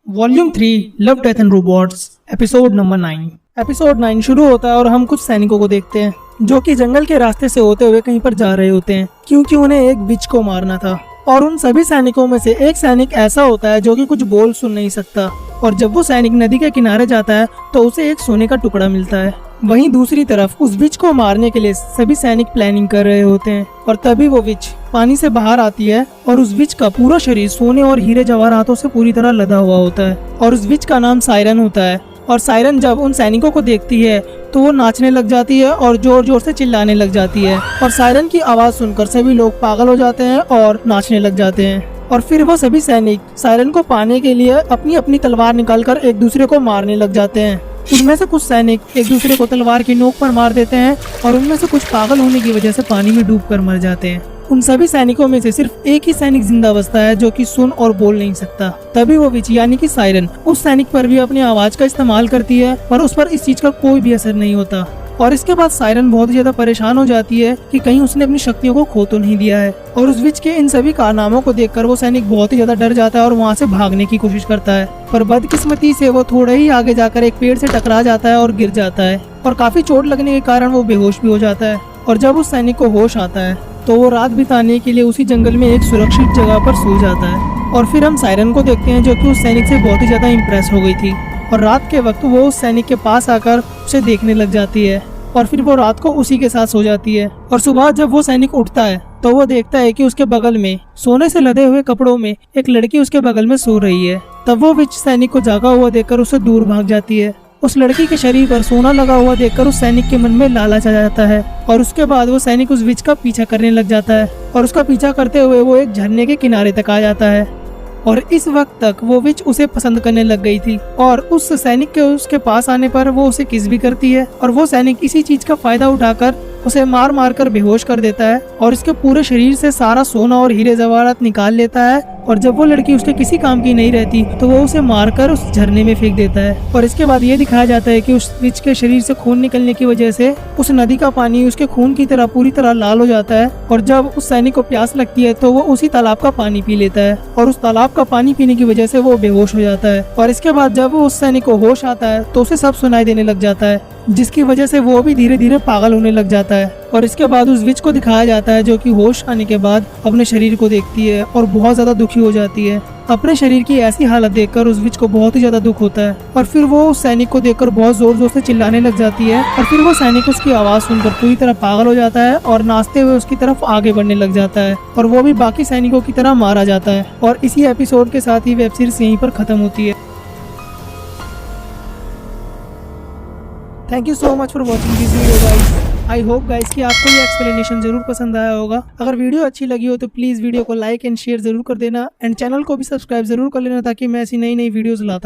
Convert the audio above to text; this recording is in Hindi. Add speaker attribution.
Speaker 1: Volume 3 love death and robots episode number 9। Episode 9 शुरू होता है और हम कुछ सैनिकों को देखते हैं जो कि जंगल के रास्ते से होते हुए कहीं पर जा रहे होते हैं क्योंकि उन्हें एक विच को मारना था। और उन सभी सैनिकों में से एक सैनिक ऐसा होता है जो कि कुछ बोल सुन नहीं सकता और जब वो सैनिक नदी के किनारे जाता है तो उसे एक सोने का टुकड़ा मिलता है। वहीं दूसरी तरफ उस विच को मारने के लिए सभी सैनिक प्लानिंग कर रहे होते हैं और तभी वो विच पानी से बाहर आती है और उस विच का पूरा शरीर सोने और हीरे जवाहरातों से पूरी तरह लदा हुआ होता है और उस विच का नाम सायरन होता है। और सायरन जब उन सैनिकों को देखती है तो वो नाचने लग जाती है और जोर जोर से चिल्लाने लग जाती है और सायरन की आवाज सुनकर सभी लोग पागल हो जाते हैं और नाचने लग जाते हैं। और फिर वो सभी सैनिक सायरन को पाने के लिए अपनी अपनी तलवार निकालकर एक दूसरे को मारने लग जाते हैं। उनमें से कुछ सैनिक एक दूसरे को तलवार की नोक पर मार देते हैं और उनमें से कुछ पागल होने की वजह से पानी में डूबकर मर जाते हैं। उन सभी सैनिकों में से सिर्फ एक ही सैनिक जिंदा बचता है जो कि सुन और बोल नहीं सकता। तभी वो विच यानी कि सायरन उस सैनिक पर भी अपनी आवाज का इस्तेमाल करती है पर उस पर इस चीज का कोई भी असर नहीं होता। और इसके बाद सायरन बहुत ज्यादा परेशान हो जाती है कि कहीं उसने अपनी शक्तियों को खो तो नहीं दिया है। और उस विच के इन सभी कारनामों को देखकर वो सैनिक बहुत ही ज्यादा डर जाता है और वहाँ से भागने की कोशिश करता है पर बदकिस्मती से वो थोड़ा ही आगे जाकर एक पेड़ से टकरा जाता है और गिर जाता है और काफी चोट लगने के कारण वो बेहोश भी हो जाता है। और जब उस सैनिक को होश आता है तो वो रात बिताने के लिए उसी जंगल में एक सुरक्षित जगह पर सो जाता है। और फिर हम सायरन को देखते हैं जो कि उस सैनिक से बहुत ही ज्यादा इम्प्रेस हो गई थी और रात के वक्त वो उस सैनिक के पास आकर उसे देखने लग जाती है और फिर वो रात को उसी के साथ सो जाती है। और सुबह जब वो सैनिक उठता है तो वो देखता है कि उसके बगल में सोने से लदे हुए कपड़ों में एक लड़की उसके बगल में सो रही है। तब वो विच सैनिक को जागा हुआ देखकर उससे दूर भाग जाती है। उस लड़की के शरीर पर सोना लगा हुआ देखकर उस सैनिक के मन में लालच आ जाता है और उसके बाद वो सैनिक उस विच का पीछा करने लग जाता है और उसका पीछा करते हुए वो एक झरने के किनारे तक आ जाता है। और इस वक्त तक वो विच उसे पसंद करने लग गई थी और उस सैनिक के उसके पास आने पर वो उसे किस भी करती है और वो सैनिक इसी चीज का फायदा उठाकर उसे मार मार कर बेहोश कर देता है और इसके पूरे शरीर से सारा सोना और हीरे जवाहरात निकाल लेता है। और जब वो लड़की उसके किसी काम की नहीं रहती तो वो उसे मारकर उस झरने में फेंक देता है। और इसके बाद ये दिखाया जाता है कि उस विच के शरीर से खून निकलने की वजह से उस नदी का पानी उसके खून की तरह पूरी तरह लाल हो जाता है और जब उस सैनिक को प्यास लगती है तो वो उसी तालाब का पानी पी लेता है और उस तालाब का पानी पीने की वजह से वो बेहोश हो जाता है। और इसके बाद जब वो उस सैनिक को होश आता है तो उसे सब सुनाई देने लग जाता है जिसकी वजह से वो भी धीरे धीरे पागल होने लग जाता है। और इसके बाद उस विच को दिखाया जाता है जो कि होश आने के बाद अपने शरीर को देखती है और बहुत ज्यादा दुखी हो जाती है। अपने शरीर की ऐसी हालत देखकर उस विच को बहुत ही ज्यादा दुख होता है और फिर वो उस सैनिक को देखकर बहुत जोर जोर से चिल्लाने लग जाती है और फिर वो सैनिक उसकी आवाज सुनकर पूरी तरह पागल हो जाता है और नाचते हुए उसकी तरफ आगे बढ़ने लग जाता है और वो भी बाकी सैनिकों की तरह मारा जाता है। और इसी एपिसोड के साथ ही वेब सीरीज यहीं पर खत्म होती है। Thank you so much for watching this video guys. I hope guys कि आपको ये एक्सप्लेनेशन जरूर पसंद आया होगा। अगर वीडियो अच्छी लगी हो तो प्लीज वीडियो को लाइक एंड शेयर जरूर कर देना एंड चैनल को भी सब्सक्राइब जरूर कर लेना ताकि मैं ऐसी नई नई वीडियोस लाता